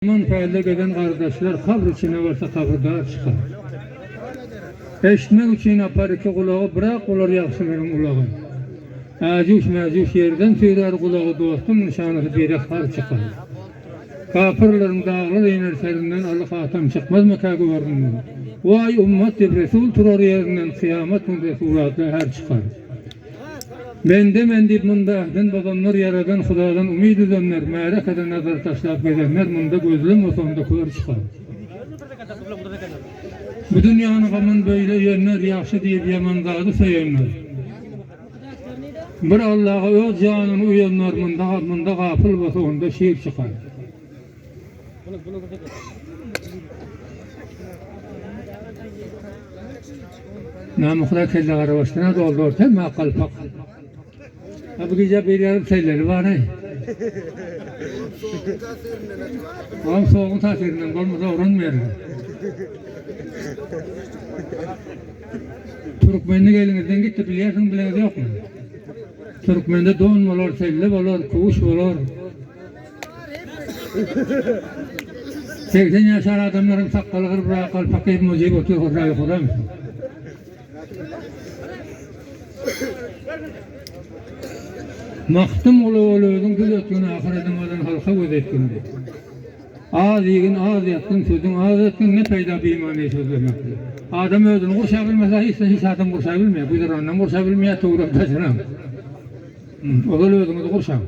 İman payda gelen kardeşler kabr içine varsa kabrdar çıkar. Eşitmek için apar iki kulağı bırak olar yaxşıların kulağı. Acuş macuş yerden tüyler kulağı dostum nişanı bir har çıkar. Kapırların dağlı inerserinden Allah atam çıkmaz mı kâgı vardım. Vay ummat Resul turar yerinden kıyamet Resulatı her çıkar. Mende munda babamlar yaradan Hudadan umid edenler, ma'rakada nazar taşlap edenler munda gözlüm o sonda kör çıkar. Bu dünyanın gamın böyle yerler yaxşı deyip yaman zadı söylenler. Bir Allah'a öz canını uyanlar munda gafıl ve sonda şiir çıkar. Namıklar kelle arabasına doldu ortaya kalpak. Bu gece bir yarım şeyleri var he. Ama soğuğun tasirinden olmasa oranmayalım. Türkmenlik elinizden gitti biliyorsun bileniz yok mu? Türkmen'de don olur, selle olur, kuş olur. 80 yaşar adamların sakalı kırpıra kalpak gibi mucib oturuyor oraya kuram. Mahtım oğlum gül ötkün ahiretin olan halka göz etkindi. Ağız yiyin, ağız yattın, sözün ağız ettin ne peyda bir imani söz demektir. Adam özünü kurşabilmese hiç adam kurşabilmiyor. Bu da ondan kurşabilmiyor, tuğruk taşınam. O da özünü kurşam.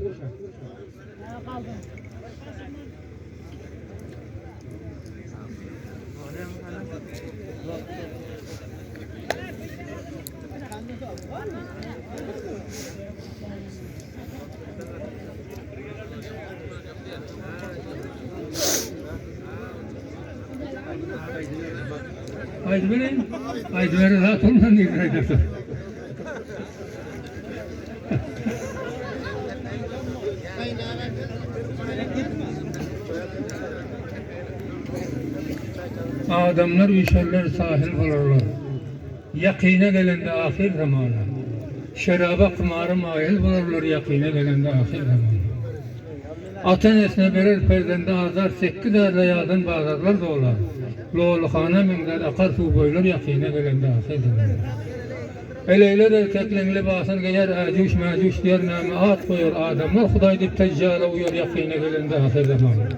Haydi benim, haydi beni rahat olmadan değil haydi. Adamlar üşerler sahil olurlar. Yakine gelende ahir zamanı. Şeraba kumarı mahil olurlar yakine gelende ahir zamanı. Atan esne verir perdende azar sekki darla yağdan bazarlar dolar. Loğlukhana minler akar su boylar yakine gelende ahir zamanı. Eleyler erkeklenli basan geyer acuş macuş diyer nami at koyar adamlar Huday dip teccala uyar yakine gelende ahir zamanı.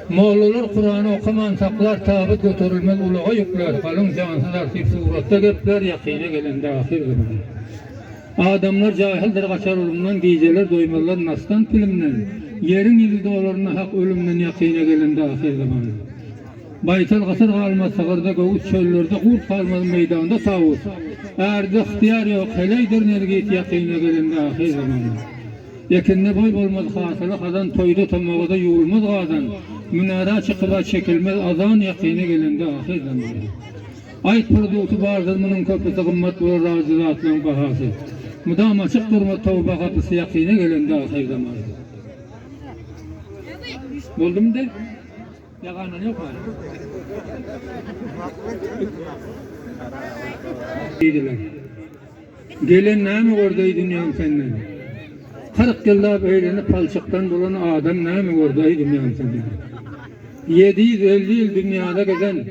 Mollalar Kur'an'ı okuman saklar tabut götürülmez ulağa yükler kalın cansız artık suratta gepler yakine gelende ahir zamanı. Adamlar cahildir kaçar ölümden giyceler doymalar nastan filmden yerin izi dolarına hak ölümden yakine gelende ahir zamanı. Baytal kasır kalmaz sağırda gavuz çöllerde kurt kalmaz meydanda tavus. Erdi ihtiyar yok heleydir nergit yakine gelende ahir zamanı. Yakinde boy olmaz hasılı kazan toyda tamağda yuğulmaz gazan. Münara çıkıba çekilmez azan yakine gelende ahir zamanı. Ayet pırdutu barzılmının köpüsü kımmat bulur razılatlığın bahası. Mudam açık durma tavba kapısı yakine gelende ahir zamanı. Buldum de? Yakanan yok mu? Dediler. Gelen nami gördüğü dünyanın senden. 40 yılda beyleni palçıktan dolan adam nami gördüğü dünyanın senden. 750 yıl dünyada gezen,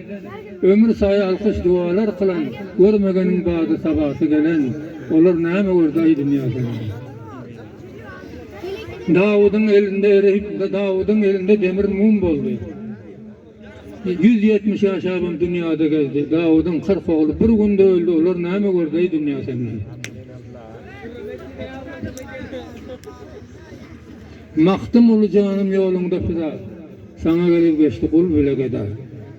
ömür sayı alkış dualar kılan, görmegenin bazı sabahı gelen, olur nami gördüğü dünyanın senden. Davud'un elinde eriyip, Davud'un elinde demir mum oldu. 170 yaşabım dünyada gezdi. Davud'un 40 oğlu bir günde öldü. Olur nami gördüğü dünya senden. Mahtım olu canım yolunda fida. Sana gelip geçti kul bile geda.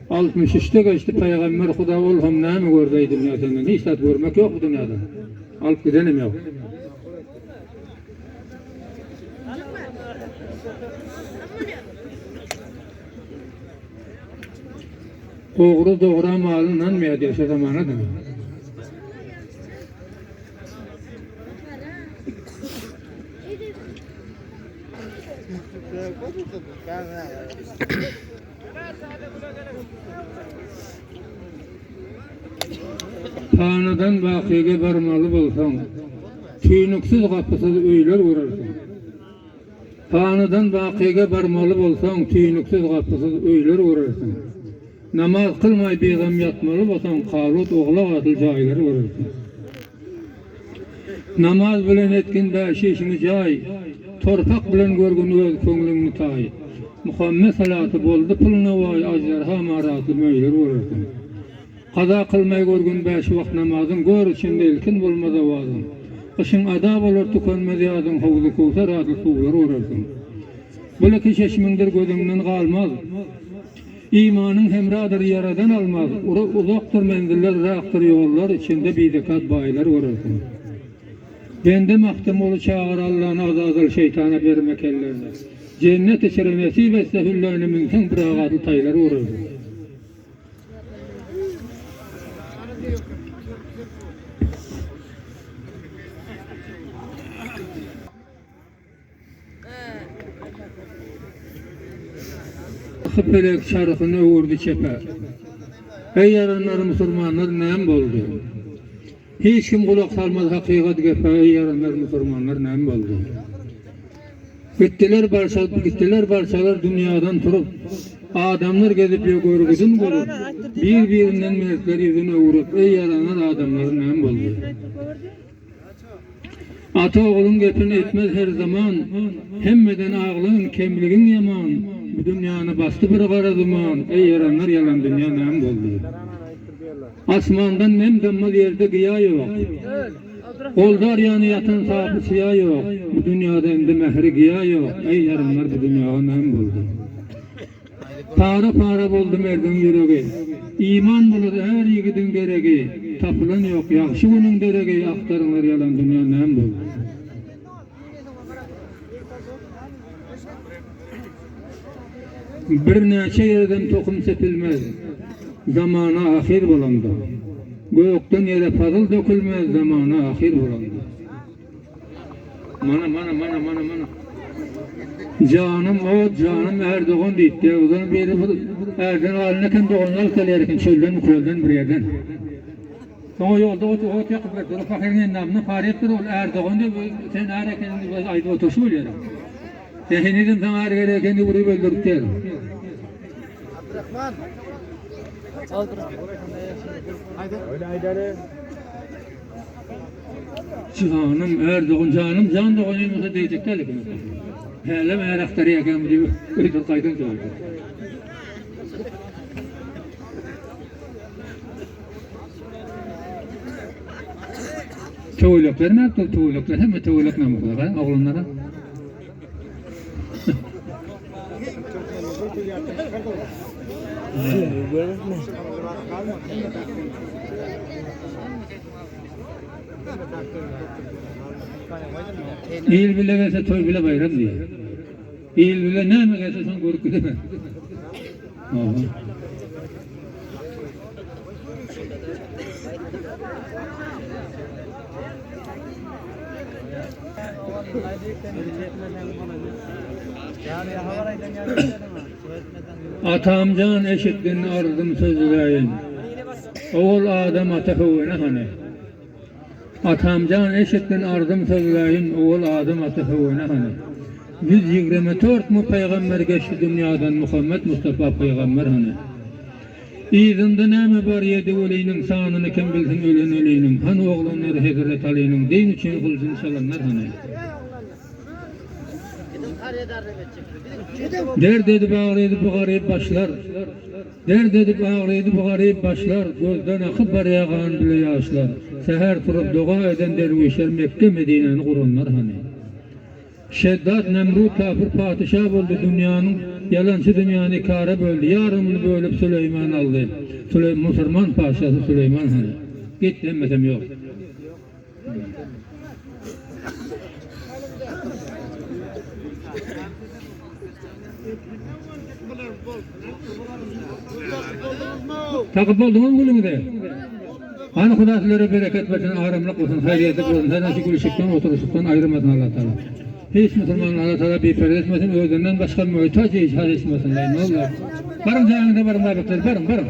63'te geçti peygamber Huda olham nami gördüğü dünya senden. Hiç tat görmek yok bu dünyada. Alıp gidenim yok. Oğru doğra malından mı yaşa zamanı demek. Tanrıdan bakiyege varmalı bolsan, tüynüksüz kapısız öyler vurursun. Fanydan bakyga barmaly bolsaň, tüýnüksiz gapysyz öýler görersiň. Namaz kılmay beýgam ýatmaly bolsaň, galut oglak atyl jaýlary görersiň. Namaz bilen etkin bäşeşini jaý, torpak bilen görgün öz köňlüňni taý. Muhammed salaty boldy puluna way ajdarha maraty möýler görersiň. Qaza kılmay görgün bäş wagt namazyň gör içinde ilkin bolmada wazyň. Kışın ada bolar tükenmedi ýadyň howzy kowsar adyl suwlar görersiň. Bulaki çeşmiňdir gözüňden galmaz. İmanyň hemradyr yaradan almaz. Uzakdyr mendiller, rakdyr ýollar içinde bidekat baýlar görersiň. Bende mahtem olu çağır Allah'ın azazel şeytana vermek ellerine. Cennet içeri nesip etse hüllerine mümkün bir ağadı tayları uğradı. Hıppelek şarkını uğurdu çepe. Ey yaranlar Müslümanlar neyem boldu? Hiç kim kulak salmaz hakikat gepe, ey yaranlar Müslümanlar neyem boldu? Gittiler barçalar dünyadan turup, adamlar gezip görgüdün görüp, birbirinden melekler yüzüne uğrup, ey yaranlar adamlar neyem boldu? Ata oğlun gepini etmez her zaman, hemmeden ağlığın kemligin yaman, bu dünyanı bastı bir kara duman, ey yaranlar yalan dünya neyem boldu? Asmandan nem dammaz yerde gıya yok. Oldar yanı yatan sahibi siya yok. Bu dünyada endi mehri gıya yok. Ey yaranlar bu dünyaya nem buldu. Para buldu merdin yüreği. İman bulur her yigidin geregi. Tapılan yok. Yakşı bunun deregi. Aktarınlar yalan dünya nem buldu. Bir neçe yerden tokum sepilmez. Zamana ahir bulandı. Gökten yere fazıl dökülmez, zamana ahir bulandı. Mana. Canım o, canım Erdoğan deyip o zaman beri Erdoğan haline kim doğanlar kalayarken çölden, kölden bir yerden. O yolda o yakıp verdi. O fakirin namını fariyettir ol Erdoğan diyor. Sen erken ayda otursun ol yerim. Sen dedim sana erken burayı öldürüp derim. Canım Erdoğan canım can doğan yumuşa diyecekler ki hele merakları yakan diyor öyle kaydın söyledi. Tuğluklar mı yaptı? Tuğluklar hem de tuğluk namıklar oğlunlara. İl bile gelse toy bile bayram diye. İl bile ne mi gelse son korku deme. Atamcan eşittin ardım sözleyin. Oğul adam atahuvene hani. Atamcan eşittin ardım sözleyin. Oğul adam atahuvene hani. 124 mu peygamber geçti dünyadan Muhammed Mustafa peygamber hani. İzinde näme bar yedi öleyinin sanını kim bilsin ölen öleyinin. Hani oğlanları hezret aleyinin. Din için kulsun çalanlar hani. Dert edip ağrıydı bu garip başlar. Dert edip ağrıydı bu garip başlar. Gözden akıp barayağan bile yaşlar. Seher turup dua eden dervişler Mekke Medine'nin kurunlar hani. Şeddat Nemrut kafir padişah oldu dünyanın. Yalancı dünyanın ikare böldü. Yarımını bölüp Süleyman aldı. Müslüman padişahı Süleyman hani. Git demesem yok. Takip oldunuz mu bunu de? Hani Huda sizlere bereket versin, ağrımlık olsun, hayriyetlik olsun, her şey gülüşükten, oturuşuktan ayrılmasın Allah Teala. Hiç Müslüman Allah Teala bir ferdi etmesin, özünden başka mühtaç hiç hal etmesin. Ne olur? Barın canında barın, barın.